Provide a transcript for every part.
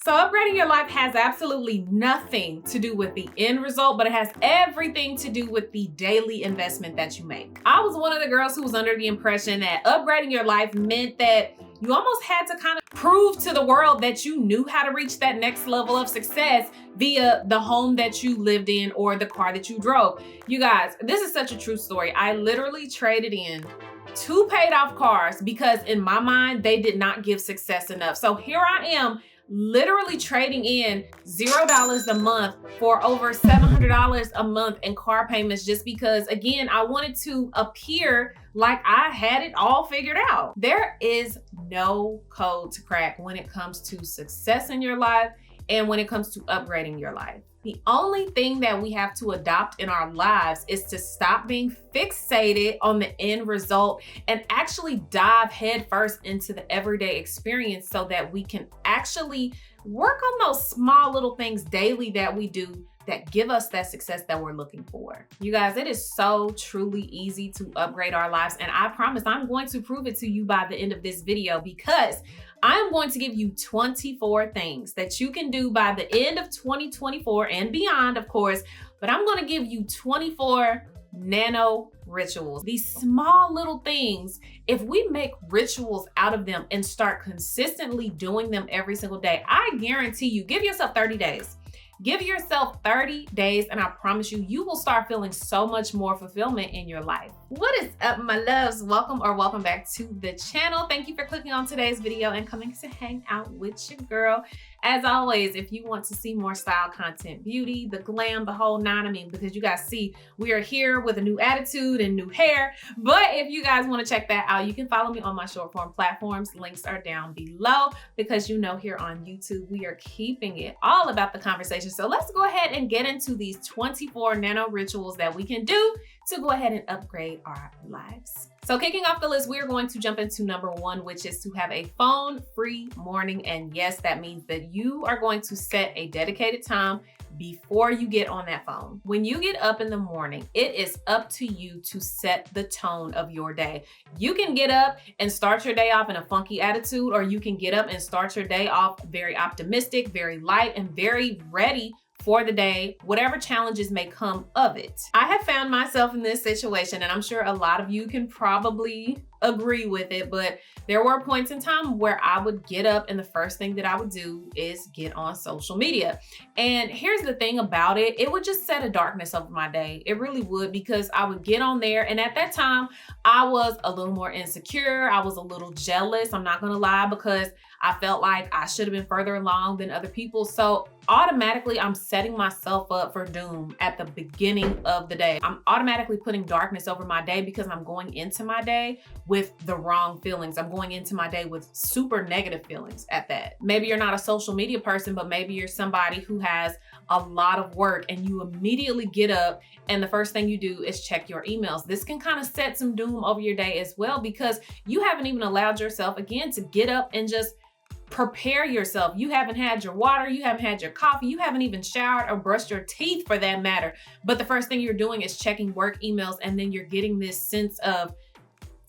So upgrading your life has absolutely nothing to do with the end result, but it has everything to do with the daily investment that you make. I was one of the girls who was under the impression that upgrading your life meant that you almost had to kind of prove to the world that you knew how to reach that next level of success via the home that you lived in or the car that you drove. You guys, this is such a true story. I literally traded in 2 paid off cars because in my mind, they did not give success enough. So here I am, literally trading in $0 a month for over $700 a month in car payments just because, again, I wanted to appear like I had it all figured out. There is no code to crack when it comes to success in your life and when it comes to upgrading your life. The only thing that we have to adopt in our lives is to stop being fixated on the end result and actually dive headfirst into the everyday experience so that we can actually work on those small little things daily that we do that give us that success that we're looking for. You guys, it is so truly easy to upgrade our lives. And I promise I'm going to prove it to you by the end of this video because I'm going to give you 24 things that you can do by the end of 2024 and beyond, of course, but I'm going to give you 24 nano rituals. These small little things, if we make rituals out of them and start consistently doing them every single day, I guarantee you, give yourself 30 days. Give yourself 30 days and I promise you, you will start feeling so much more fulfillment in your life. What is up, my loves? Welcome back to the channel. Thank you for clicking on today's video and coming to hang out with your girl. As always, if you want to see more style content, beauty, the glam, the whole nine, because you guys see we are here with a new attitude and new hair. But if you guys want to check that out, you can follow me on my short form platforms. Links are down below because you know here on YouTube, we are keeping it all about the conversation. So let's go ahead and get into these 24 nano rituals that we can do to go ahead and upgrade our lives. So kicking off the list, we're going to jump into number 1, which is to have a phone-free morning. And yes, that means that you are going to set a dedicated time before you get on that phone. When you get up in the morning, it is up to you to set the tone of your day. You can get up and start your day off in a funky attitude, or you can get up and start your day off very optimistic, very light, and very ready for the day, whatever challenges may come of it. I have found myself in this situation, and I'm sure a lot of you can probably agree with it, but there were points in time where I would get up and the first thing that I would do is get on social media. And here's the thing about it, it would just set a darkness over my day. It really would, because I would get on there, and at that time I was a little more insecure. I was a little jealous, I'm not gonna lie, because I felt like I should have been further along than other people. So automatically I'm setting myself up for doom at the beginning of the day. I'm automatically putting darkness over my day because I'm going into my day with the wrong feelings. I'm going into my day with super negative feelings at that. Maybe you're not a social media person, but maybe you're somebody who has a lot of work and you immediately get up and the first thing you do is check your emails. This can kind of set some doom over your day as well, because you haven't even allowed yourself, again, to get up and just prepare yourself. You haven't had your water, you haven't had your coffee, you haven't even showered or brushed your teeth for that matter. But the first thing you're doing is checking work emails, and then you're getting this sense of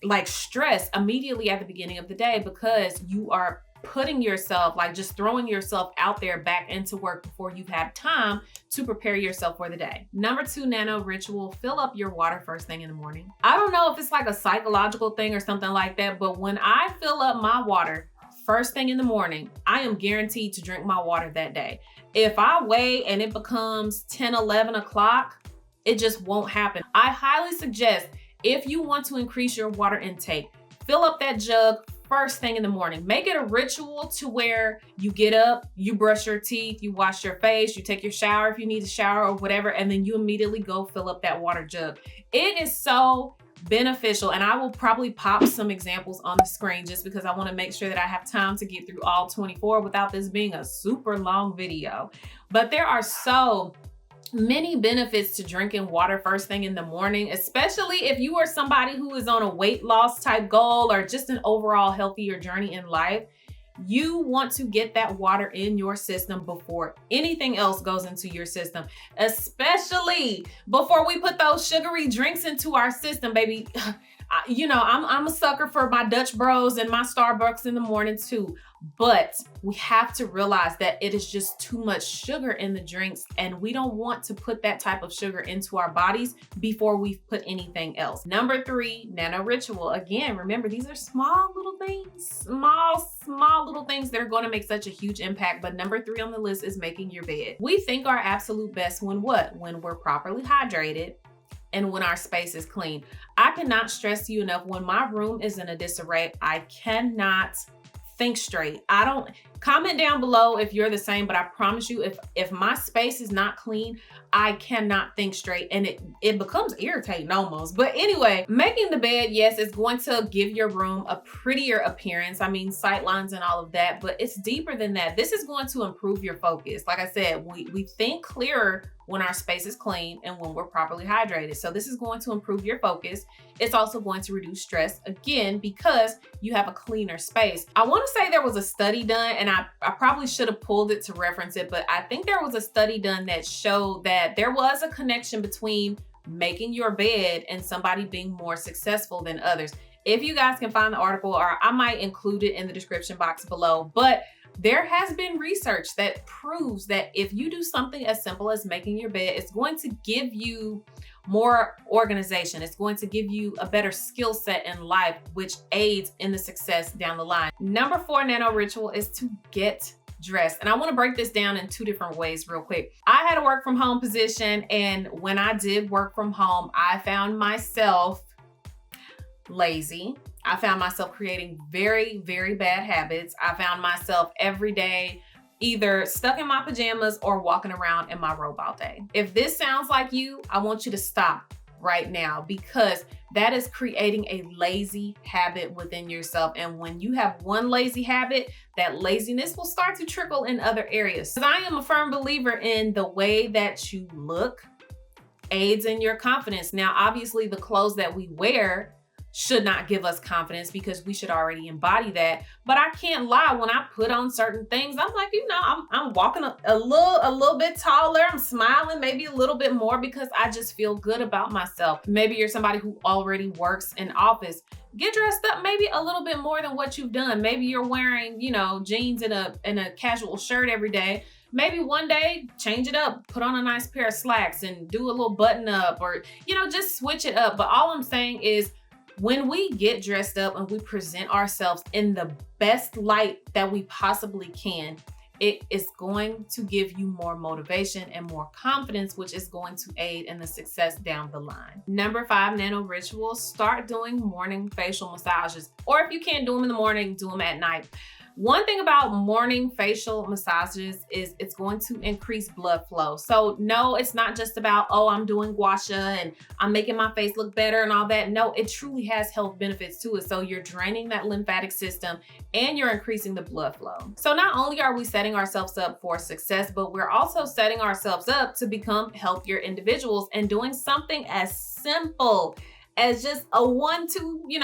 like stress immediately at the beginning of the day because you are putting yourself, like just throwing yourself out there back into work before you've had time to prepare yourself for the day. Number 2 nano ritual, fill up your water first thing in the morning. I don't know if it's like a psychological thing or something like that, but when I fill up my water first thing in the morning, I am guaranteed to drink my water that day. If I wait and it becomes 10, 11 o'clock, it just won't happen. I highly suggest, if you want to increase your water intake, fill up that jug first thing in the morning. Make it a ritual to where you get up, you brush your teeth, you wash your face, you take your shower if you need to shower or whatever, and then you immediately go fill up that water jug. It is so beneficial, and I will probably pop some examples on the screen just because I want to make sure that I have time to get through all 24 without this being a super long video. But there are so many benefits to drinking water first thing in the morning, especially if you are somebody who is on a weight loss type goal or just an overall healthier journey in life. You want to get that water in your system before anything else goes into your system, especially before we put those sugary drinks into our system, baby. I'm a sucker for my Dutch Bros and my Starbucks in the morning too. But we have to realize that it is just too much sugar in the drinks, and we don't want to put that type of sugar into our bodies before we've put anything else. Number 3, nano ritual. Again, remember, these are small little things, small little things that are going to make such a huge impact. But number 3 on the list is making your bed. We think our absolute best when what? When we're properly hydrated and when our space is clean. I cannot stress to you enough, when my room is in a disarray, I cannot think straight. I don't. Comment down below if you're the same, but I promise you, if my space is not clean, I cannot think straight, and it becomes irritating almost. But anyway, making the bed, yes, it's going to give your room a prettier appearance. I mean, sight lines and all of that, but it's deeper than that. This is going to improve your focus. Like I said, we think clearer when our space is clean and when we're properly hydrated. So this is going to improve your focus. It's also going to reduce stress, again, because you have a cleaner space. I want to say there was a study done, and I probably should have pulled it to reference it, but I think there was a study done that showed that there was a connection between making your bed and somebody being more successful than others. If you guys can find the article, or I might include it in the description box below, but there has been research that proves that if you do something as simple as making your bed, it's going to give you more organization. It's going to give you a better skill set in life, which aids in the success down the line. Number 4 nano ritual is to get dressed. And I want to break this down in 2 different ways real quick. I had a work from home position, and when I did work from home, I found myself lazy. I found myself creating very, very bad habits. I found myself every day either stuck in my pajamas or walking around in my robe all day. If this sounds like you, I want you to stop right now, because that is creating a lazy habit within yourself. And when you have one lazy habit, that laziness will start to trickle in other areas. Because I am a firm believer in the way that you look aids in your confidence. Now, obviously, the clothes that we wear should not give us confidence, because we should already embody that. But I can't lie, when I put on certain things, I'm like, I'm walking a little bit taller. I'm smiling maybe a little bit more because I just feel good about myself. Maybe you're somebody who already works in office. Get dressed up maybe a little bit more than what you've done. Maybe you're wearing, jeans and a casual shirt every day. Maybe one day, change it up, put on a nice pair of slacks and do a little button up, or, just switch it up. But all I'm saying is, when we get dressed up and we present ourselves in the best light that we possibly can, it is going to give you more motivation and more confidence, which is going to aid in the success down the line. Number 5 nano ritual, start doing morning facial massages. Or if you can't do them in the morning, do them at night. One thing about morning facial massages is it's going to increase blood flow. So no, it's not just about, oh, I'm doing gua sha and I'm making my face look better and all that. No, it truly has health benefits to it. So you're draining that lymphatic system and you're increasing the blood flow. So not only are we setting ourselves up for success, but we're also setting ourselves up to become healthier individuals, and doing something as simple as just a 1-2, you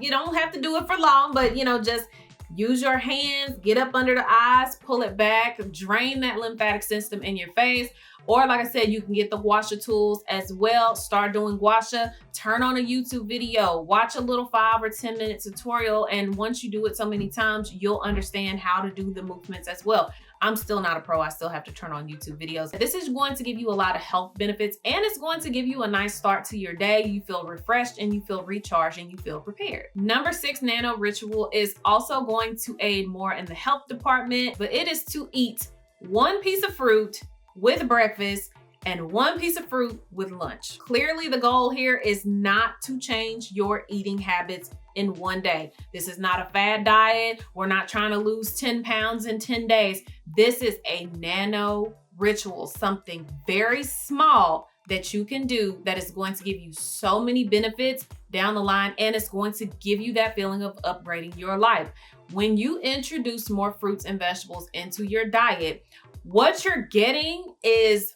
don't have to do it for long, but just use your hands, get up under the eyes, pull it back, drain that lymphatic system in your face. Or like I said, you can get the gua sha tools as well. Start doing gua sha, turn on a YouTube video, watch a little 5 or 10 minute tutorial. And once you do it so many times, you'll understand how to do the movements as well. I'm still not a pro. I still have to turn on YouTube videos. This is going to give you a lot of health benefits, and it's going to give you a nice start to your day. You feel refreshed and you feel recharged and you feel prepared. Number 6 nano ritual is also going to aid more in the health department, but it is to eat 1 piece of fruit with breakfast and 1 piece of fruit with lunch. Clearly, the goal here is not to change your eating habits in one day. This is not a fad diet. We're not trying to lose 10 pounds in 10 days. This is a nano ritual, something very small that you can do that is going to give you so many benefits down the line, and it's going to give you that feeling of upgrading your life. When you introduce more fruits and vegetables into your diet, what you're getting is,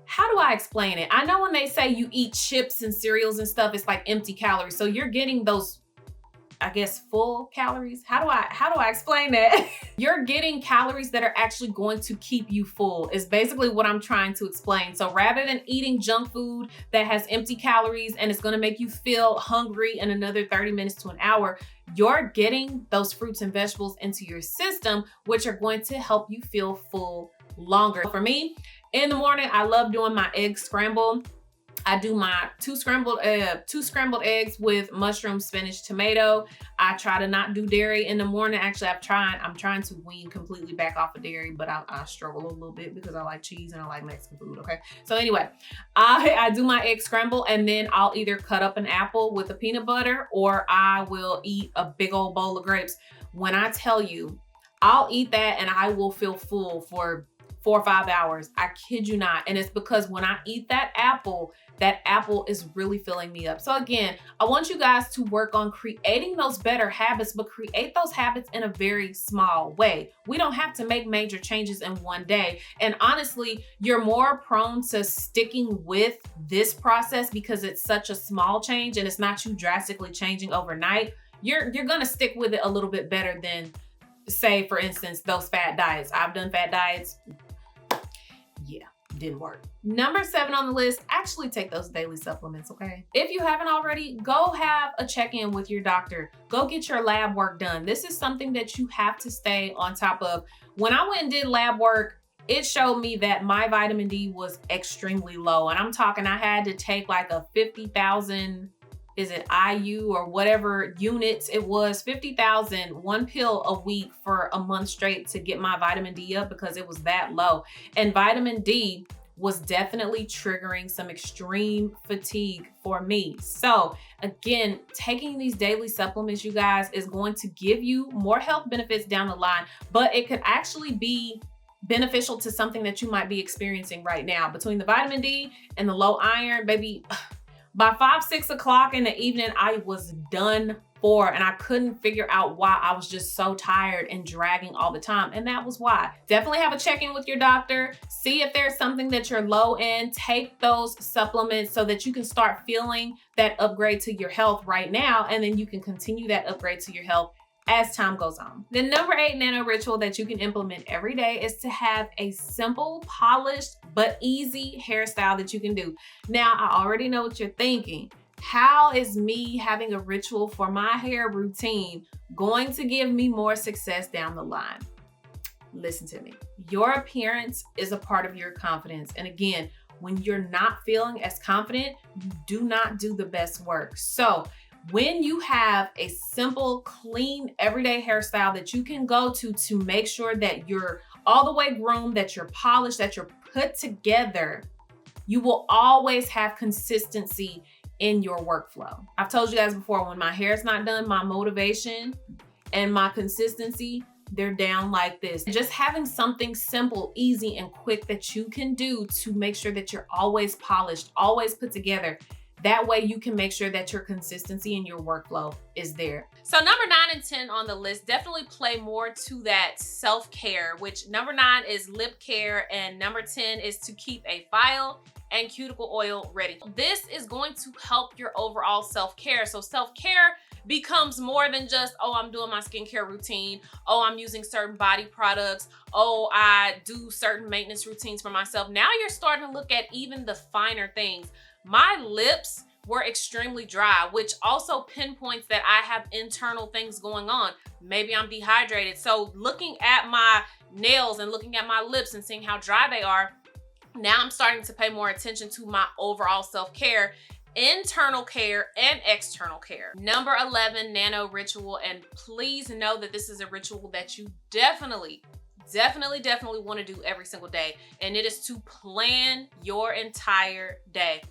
how do I explain it? I know when they say you eat chips and cereals and stuff, it's like empty calories. So you're getting those I guess, full calories. How do I explain that? You're getting calories that are actually going to keep you full is basically what I'm trying to explain. So rather than eating junk food that has empty calories and it's going to make you feel hungry in another 30 minutes to an hour, you're getting those fruits and vegetables into your system, which are going to help you feel full longer. For me, in the morning, I love doing my egg scramble. I do my two scrambled eggs with mushroom, spinach, tomato. I try to not do dairy in the morning. Actually, I'm trying to wean completely back off of dairy, but I struggle a little bit because I like cheese and I like Mexican food, okay? So anyway, I do my egg scramble, and then I'll either cut up an apple with a peanut butter or I will eat a big old bowl of grapes. When I tell you, I'll eat that and I will feel full for 4 or 5 hours. I kid you not. And it's because when I eat that apple is really filling me up. So again, I want you guys to work on creating those better habits, but create those habits in a very small way. We don't have to make major changes in one day. And honestly, you're more prone to sticking with this process because it's such a small change and it's not you drastically changing overnight. You're gonna stick with it a little bit better than, say, for instance, those fat diets. I've done fat diets. Yeah, didn't work. Number 7 on the list, actually take those daily supplements, okay? If you haven't already, go have a check-in with your doctor. Go get your lab work done. This is something that you have to stay on top of. When I went and did lab work, it showed me that my vitamin D was extremely low. And I'm talking, I had to take like a 50,000, is it IU or whatever units it was, 50,000, one pill a week for a month straight to get my vitamin D up because it was that low. And vitamin D was definitely triggering some extreme fatigue for me. So again, taking these daily supplements, you guys, is going to give you more health benefits down the line, but it could actually be beneficial to something that you might be experiencing right now. Between the vitamin D and the low iron, baby, by 5, 6 o'clock in the evening, I was done for, and I couldn't figure out why. I was just so tired and dragging all the time. And that was why. Definitely have a check-in with your doctor. See if there's something that you're low in. Take those supplements so that you can start feeling that upgrade to your health right now. And then you can continue that upgrade to your health as time goes on. The number 8 nano ritual that you can implement every day is to have a simple, polished, but easy hairstyle that you can do. Now, I already know what you're thinking. How is me having a ritual for my hair routine going to give me more success down the line? Listen to me. Your appearance is a part of your confidence. And again, when you're not feeling as confident, you do not do the best work. So when you have a simple, clean, everyday hairstyle that you can go to make sure that you're all the way groomed, that you're polished, that you're put together, you will always have consistency in your workflow. I've told you guys before, when my hair is not done, my motivation and my consistency, they're down like this. Just having something simple, easy, and quick that you can do to make sure that you're always polished, always put together. That way you can make sure that your consistency in your workflow is there. So number 9 and 10 on the list definitely play more to that self-care, which number 9 is lip care and number 10 is to keep a file and cuticle oil ready. This is going to help your overall self-care. So self-care becomes more than just, oh, I'm doing my skincare routine. Oh, I'm using certain body products. Oh, I do certain maintenance routines for myself. Now you're starting to look at even the finer things. My lips were extremely dry, which also pinpoints that I have internal things going on. Maybe I'm dehydrated. So looking at my nails and looking at my lips and seeing how dry they are, now I'm starting to pay more attention to my overall self-care, internal care and external care. Number 11, nano ritual. And please know that this is a ritual that you definitely want to do every single day. And it is to plan your entire day.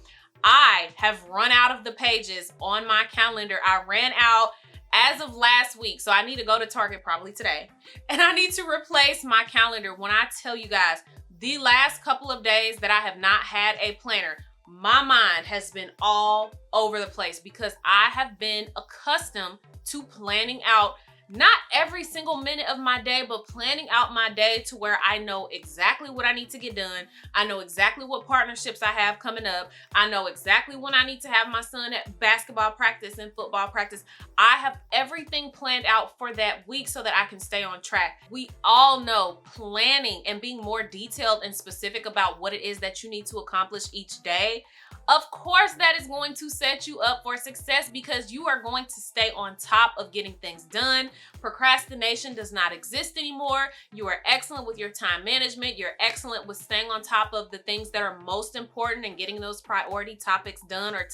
I have run out of the pages on my calendar. I ran out as of last week. So I need to go to Target probably today. And I need to replace my calendar. When I tell you guys, the last couple of days that I have not had a planner, my mind has been all over the place because I have been accustomed to planning out Not every single minute of my day, but planning out my day to where I know exactly what I need to get done. I know exactly what partnerships I have coming up. I know exactly when I need to have my son at basketball practice and football practice. I have everything planned out for that week so that I can stay on track. We all know planning and being more detailed and specific about what it is that you need to accomplish each day, of course, that is going to set you up for success because you are going to stay on top of getting things done. Procrastination does not exist anymore. You are excellent with your time management. You're excellent with staying on top of the things that are most important and getting those priority topics done, or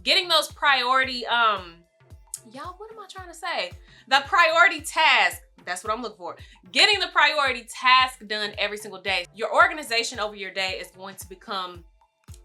getting those priority, y'all, what am I trying to say? The priority task. That's what I'm looking for. Getting the priority task done every single day. Your organization over your day is going to become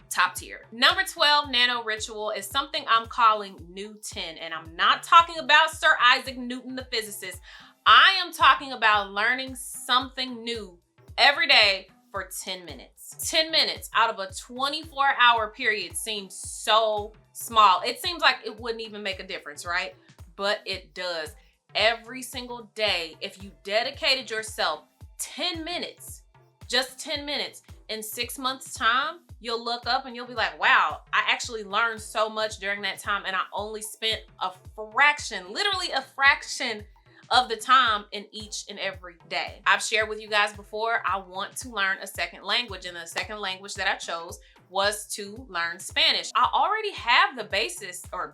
top tier. Number 12 nano ritual is something I'm calling new 10, and I'm not talking about Sir Isaac Newton, the physicist. I am talking about learning something new every day for 10 minutes. 10 minutes out of a 24-hour period seems so small. It seems like it wouldn't even make a difference, right? But it does. Every single day, if you dedicated yourself 10 minutes, just 10 minutes, in 6 months' time, you'll look up and you'll be like, wow, I actually learned so much during that time, and I only spent a fraction, literally a fraction of the time in each and every day. I've shared with you guys before, I want to learn a second language, and the second language that I chose was to learn Spanish. I already have the basics. Golly,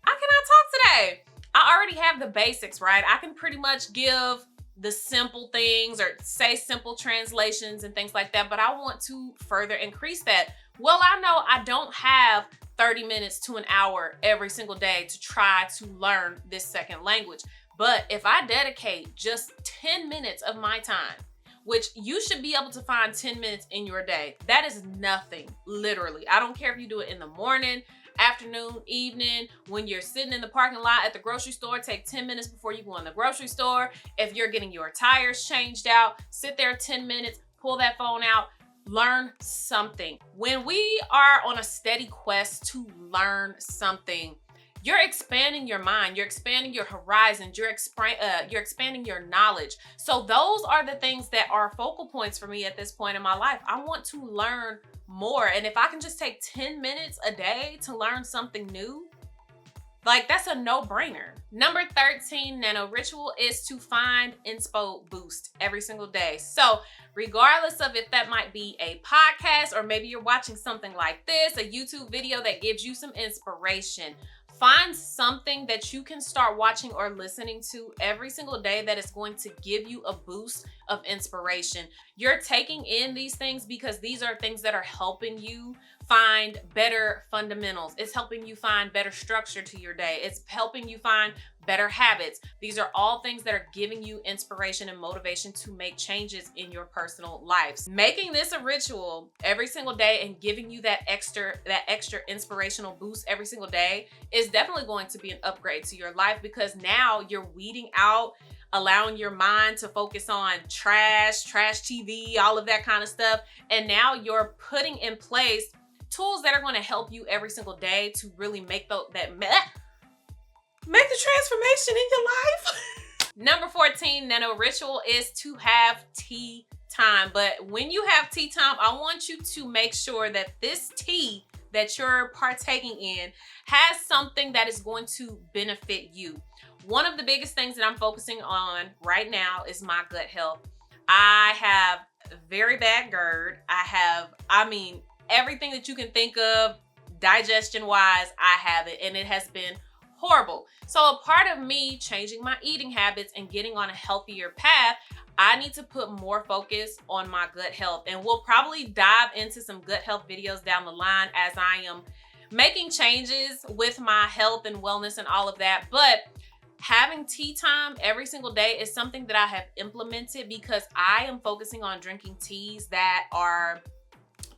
I cannot talk today. I already have the basics, right? I can pretty much give the simple things or say simple translations and things like that, but I want to further increase that. Well, I know I don't have 30 minutes to an hour every single day to try to learn this second language, but if I dedicate just 10 minutes of my time, which you should be able to find 10 minutes in your day, that is nothing, literally. I don't care if you do it in the morning, afternoon, evening, when you're sitting in the parking lot at the grocery store, take 10 minutes before you go in the grocery store. If you're getting your tires changed out, sit there 10 minutes, pull that phone out, learn something. When we are on a steady quest to learn something, you're expanding your mind, you're expanding your horizons, you're expanding your knowledge. So those are the things that are focal points for me at this point in my life. I want to learn more. And if I can just take 10 minutes a day to learn something new, like, that's a no-brainer. Number 13 nano ritual is to find Inspo boost every single day. So regardless of if that might be a podcast, or maybe you're watching something like this, a YouTube video that gives you some inspiration, find something that you can start watching or listening to every single day that is going to give you a boost of inspiration. You're taking in these things because these are things that are helping you find better fundamentals. It's helping you find better structure to your day. It's helping you find better habits. These are all things that are giving you inspiration and motivation to make changes in your personal lives. Making this a ritual every single day and giving you that extra inspirational boost every single day is definitely going to be an upgrade to your life, because now you're weeding out, allowing your mind to focus on trash TV, all of that kind of stuff. And now you're putting in place tools that are going to help you every single day to really make the transformation in your life. Number 14 nano ritual is to have tea time. But when you have tea time, I want you to make sure that this tea that you're partaking in has something that is going to benefit you. One of the biggest things that I'm focusing on right now is my gut health. I have very bad GERD. Everything that you can think of digestion wise, I have it, and it has been horrible. So a part of me changing my eating habits and getting on a healthier path, I need to put more focus on my gut health. And we'll probably dive into some gut health videos down the line as I am making changes with my health and wellness and all of that. But having tea time every single day is something that I have implemented because I am focusing on drinking teas that are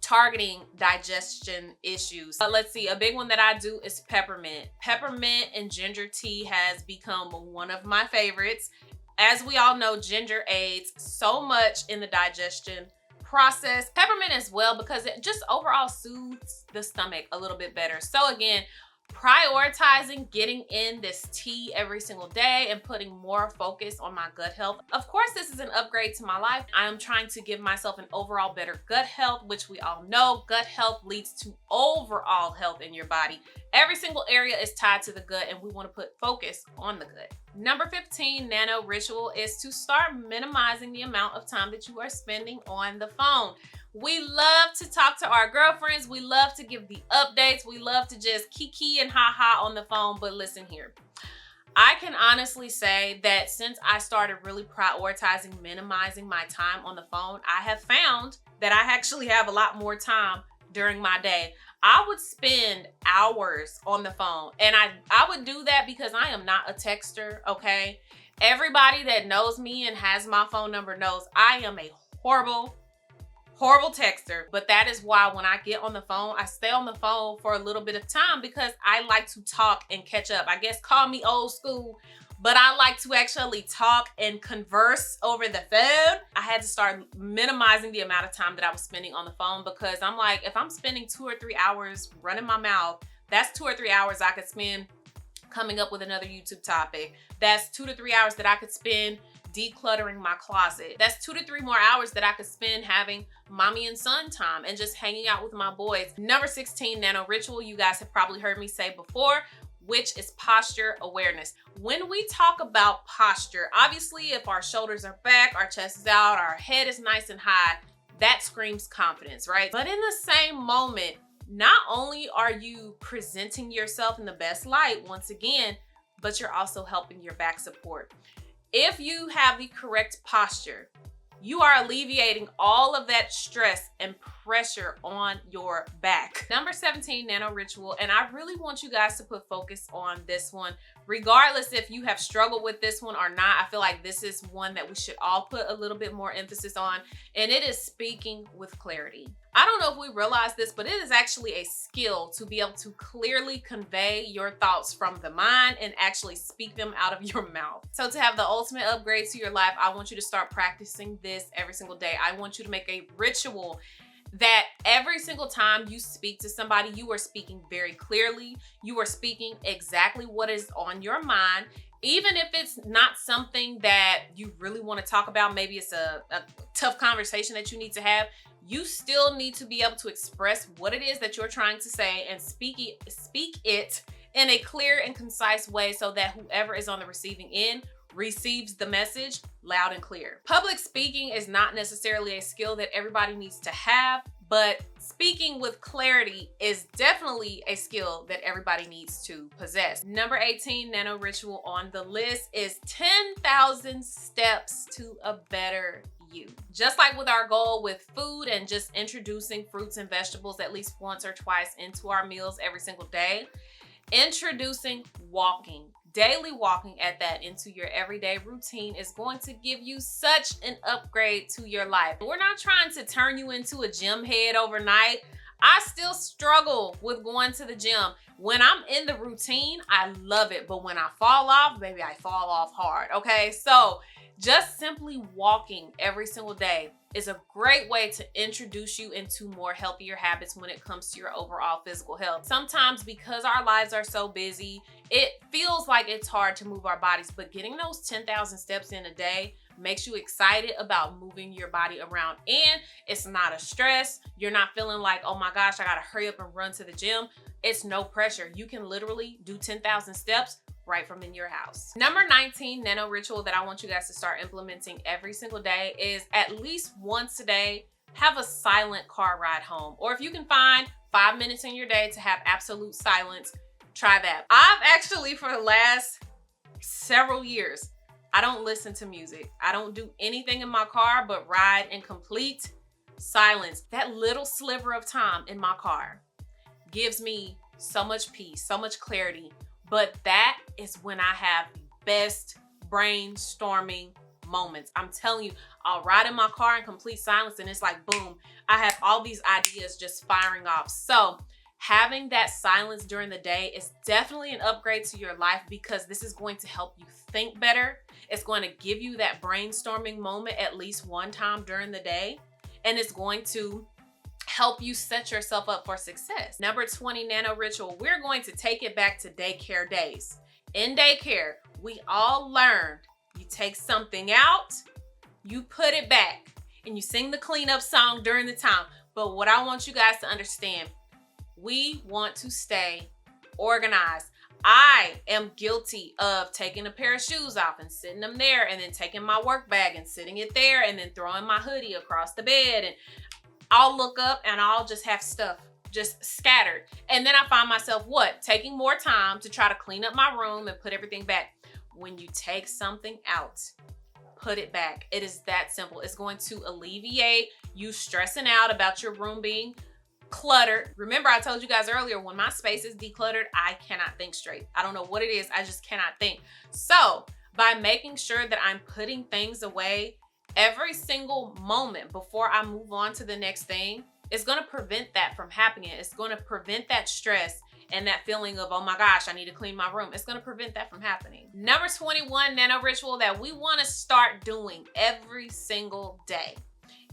targeting digestion issues. Let's see, a big one that I do is peppermint. Peppermint and ginger tea has become one of my favorites. As we all know, ginger aids so much in the digestion process. Peppermint as well, because it just overall soothes the stomach a little bit better. So again, prioritizing getting in this tea every single day and putting more focus on my gut health. Of course, this is an upgrade to my life. I am trying to give myself an overall better gut health, which we all know gut health leads to overall health in your body. Every single area is tied to the gut, and we want to put focus on the gut. Number 15 nano ritual is to start minimizing the amount of time that you are spending on the phone. We love to talk to our girlfriends. We love to give the updates. We love to just kiki and ha-ha on the phone. But listen here, I can honestly say that since I started really prioritizing minimizing my time on the phone, I have found that I actually have a lot more time during my day. I would spend hours on the phone, and I would do that because I am not a texter, okay? Everybody that knows me and has my phone number knows I am a horrible texter, but that is why when I get on the phone, I stay on the phone for a little bit of time because I like to talk and catch up. I guess call me old school, but I like to actually talk and converse over the phone. I had to start minimizing the amount of time that I was spending on the phone because I'm like, if I'm spending 2 or 3 hours running my mouth, that's 2 or 3 hours I could spend coming up with another YouTube topic. That's 2 to 3 hours that I could spend decluttering my closet. That's 2 to 3 more hours that I could spend having mommy and son time and just hanging out with my boys. Number 16 nano ritual, you guys have probably heard me say before, which is posture awareness. When we talk about posture, obviously if our shoulders are back, our chest is out, our head is nice and high, that screams confidence, right? But in the same moment, not only are you presenting yourself in the best light once again, but you're also helping your back support. If you have the correct posture, you are alleviating all of that stress and pressure on your back. Number 17 nano ritual, and I really want you guys to put focus on this one. Regardless if you have struggled with this one or not, I feel like this is one that we should all put a little bit more emphasis on, and it is speaking with clarity. I don't know if we realize this, but it is actually a skill to be able to clearly convey your thoughts from the mind and actually speak them out of your mouth. So to have the ultimate upgrade to your life, I want you to start practicing this every single day. I want you to make a ritual that every single time you speak to somebody, you are speaking very clearly. You are speaking exactly what is on your mind. Even if it's not something that you really want to talk about, maybe it's a tough conversation that you need to have, you still need to be able to express what it is that you're trying to say and speak it in a clear and concise way so that whoever is on the receiving end receives the message loud and clear. Public speaking is not necessarily a skill that everybody needs to have, but speaking with clarity is definitely a skill that everybody needs to possess. Number 18 nano ritual on the list is 10,000 steps to a better you. Just like with our goal with food and just introducing fruits and vegetables at least once or twice into our meals every single day, introducing walking. Daily walking at that into your everyday routine is going to give you such an upgrade to your life. We're not trying to turn you into a gym head overnight. I still struggle with going to the gym. When I'm in the routine, I love it. But when I fall off, baby, I fall off hard, okay? So just simply walking every single day is a great way to introduce you into more healthier habits when it comes to your overall physical health. Sometimes because our lives are so busy, it feels like it's hard to move our bodies, but getting those 10,000 steps in a day makes you excited about moving your body around, and it's not a stress. You're not feeling like, oh my gosh, I gotta hurry up and run to the gym. It's no pressure. You can literally do 10,000 steps right from in your house. Number 19 nano ritual that I want you guys to start implementing every single day is at least once a day, have a silent car ride home. Or if you can find 5 minutes in your day to have absolute silence, try that. I've actually, for the last several years, I don't listen to music. I don't do anything in my car but ride in complete silence. That little sliver of time in my car gives me so much peace, so much clarity. But that is when I have the best brainstorming moments. I'm telling you, I'll ride in my car in complete silence and it's like, boom, I have all these ideas just firing off. So having that silence during the day is definitely an upgrade to your life because this is going to help you think better. It's going to give you that brainstorming moment at least one time during the day. And it's going to help you set yourself up for success. Number 20 nano ritual, we're going to take it back to daycare days. In daycare, we all learned you take something out, you put it back, and you sing the cleanup song during the time. But what I want you guys to understand, we want to stay organized. I am guilty of taking a pair of shoes off and sitting them there, and then taking my work bag and sitting it there, and then throwing my hoodie across the bed, and I'll look up and I'll just have stuff just scattered. And then I find myself taking more time to try to clean up my room and put everything back. When you take something out, put it back. It is that simple. It's going to alleviate you stressing out about your room being cluttered. Remember, I told you guys earlier, when my space is decluttered, I cannot think straight. I don't know what it is. I just cannot think. So by making sure that I'm putting things away every single moment before I move on to the next thing, it's going to prevent that from happening. It's going to prevent that stress and that feeling of, oh my gosh, I need to clean my room. It's going to prevent that from happening. Number 21 nano ritual that we want to start doing every single day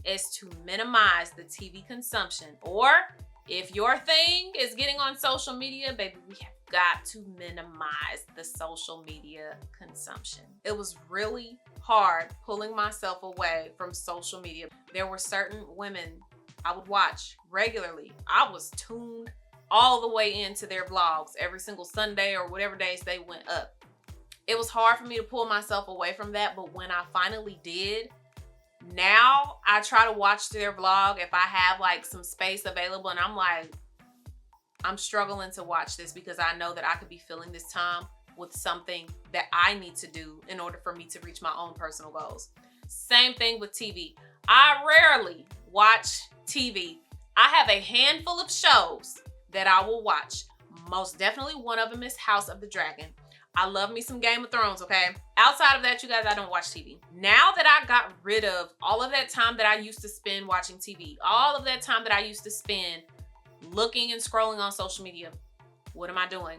is to minimize the TV consumption. Or if your thing is getting on social media, baby, we have got to minimize the social media consumption. It was really hard pulling myself away from social media. There were certain women I would watch regularly. I was tuned all the way into their vlogs every single Sunday or whatever days they went up. It was hard for me to pull myself away from that, but when I finally did, now I try to watch their vlog if I have like some space available, and I'm like, I'm struggling to watch this because I know that I could be filling this time with something that I need to do in order for me to reach my own personal goals. Same thing with TV. I rarely watch TV. I have a handful of shows that I will watch. Most definitely one of them is House of the Dragon. I love me some Game of Thrones, okay? Outside of that, you guys, I don't watch TV. Now that I got rid of all of that time that I used to spend watching TV, all of that time that I used to spend looking and scrolling on social media, what am I doing?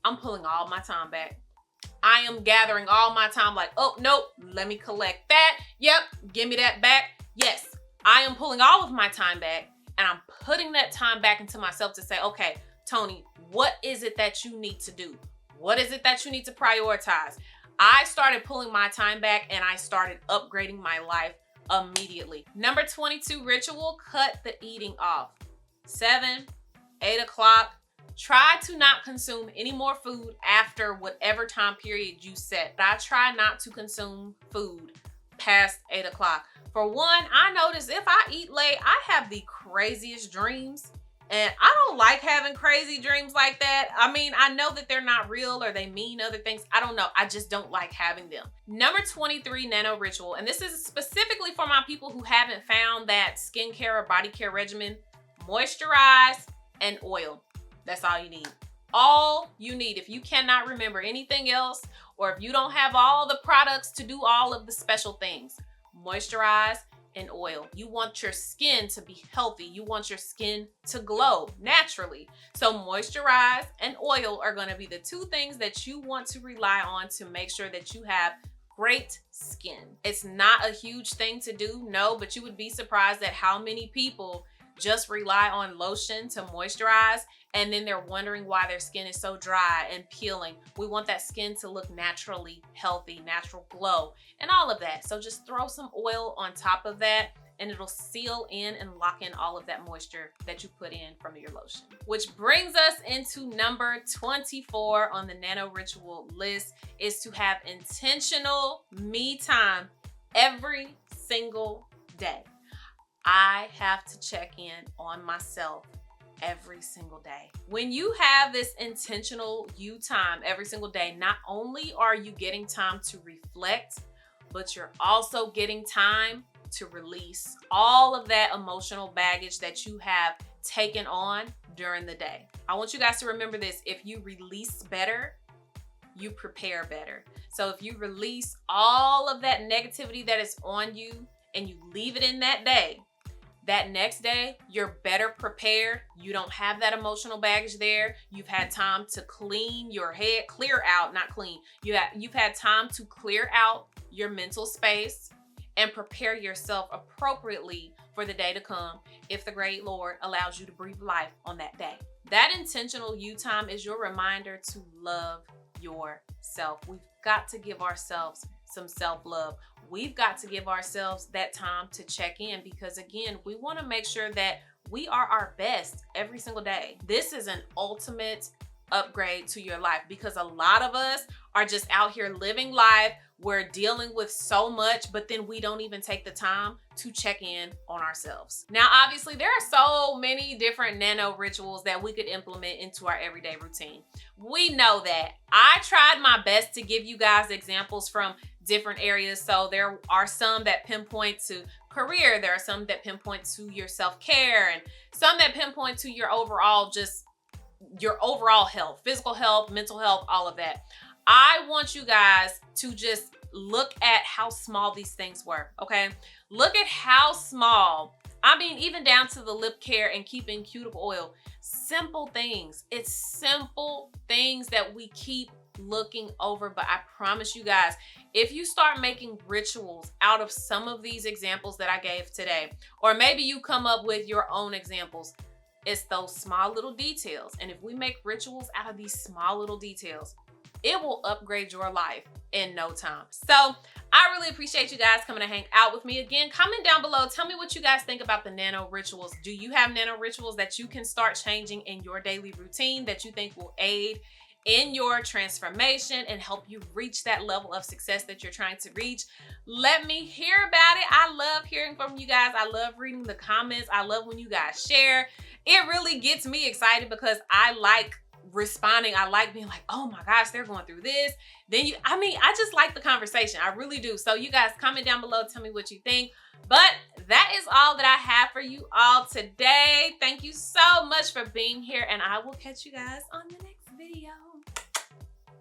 I'm pulling all my time back. I am gathering all my time like, oh, nope, let me collect that. Yep, give me that back. Yes, I am pulling all of my time back, and I'm putting that time back into myself to say, okay, Tony, what is it that you need to do? What is it that you need to prioritize? I started pulling my time back, and I started upgrading my life immediately. Number 22 ritual, cut the eating off. 7, 8 o'clock. Try to not consume any more food after whatever time period you set. I try not to consume food past 8 o'clock. For one, I notice if I eat late, I have the craziest dreams. And I don't like having crazy dreams like that. I mean, I know that they're not real or they mean other things. I don't know. I just don't like having them. Number 23 nano ritual, and this is specifically for my people who haven't found that skincare or body care regimen: moisturize and oil. That's all you need. All you need. If you cannot remember anything else, or if you don't have all the products to do all of the special things, moisturize and oil. You want your skin to be healthy. You want your skin to glow naturally. So moisturize and oil are going to be the two things that you want to rely on to make sure that you have great skin. It's not a huge thing to do, no, but you would be surprised at how many people just rely on lotion to moisturize, and then they're wondering why their skin is so dry and peeling. We want that skin to look naturally healthy, natural glow, and all of that. So just throw some oil on top of that, and it'll seal in and lock in all of that moisture that you put in from your lotion. Which brings us into number 24 on the nano ritual list, is to have intentional me time every single day. I have to check in on myself every single day. When you have this intentional you time every single day, not only are you getting time to reflect, but you're also getting time to release all of that emotional baggage that you have taken on during the day. I want you guys to remember this: if you release better, you prepare better. So if you release all of that negativity that is on you and you leave it in that day, that next day, you're better prepared. You don't have that emotional baggage there. You've had time to clean your head, clear out, not clean. You've had time to clear out your mental space, and prepare yourself appropriately for the day to come if the great Lord allows you to breathe life on that day. That intentional you time is your reminder to love yourself. We've got to give ourselves some self-love. We've got to give ourselves that time to check in because, again, we want to make sure that we are our best every single day. This is an ultimate upgrade to your life because a lot of us are just out here living life. We're dealing with so much, but then we don't even take the time to check in on ourselves. Now, obviously, there are so many different nano rituals that we could implement into our everyday routine. We know that. I tried my best to give you guys examples from different areas. So there are some that pinpoint to career. There are some that pinpoint to your self-care and some that pinpoint to your overall health, physical health, mental health, all of that. I want you guys to just look at how small these things were, okay? Look at how small, I mean, even down to the lip care and keeping cuticle oil. Simple things. It's simple things that we keep looking over, but I promise you guys, if you start making rituals out of some of these examples that I gave today, or maybe you come up with your own examples, it's those small little details. And if we make rituals out of these small little details, it will upgrade your life in no time. So I really appreciate you guys coming to hang out with me. Again, comment down below. Tell me what you guys think about the nano rituals. Do you have nano rituals that you can start changing in your daily routine that you think will aid in your transformation and help you reach that level of success that you're trying to reach? Let me hear about it. I love hearing from you guys. I love reading the comments. I love when you guys share. It really gets me excited because I like responding. I like being like, oh my gosh, they're going through this. I just like the conversation. I really do. So you guys comment down below, tell me what you think. But that is all that I have for you all today. Thank you so much for being here, and I will catch you guys on the next video.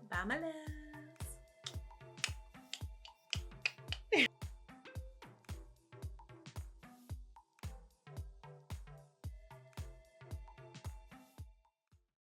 Bye, my love.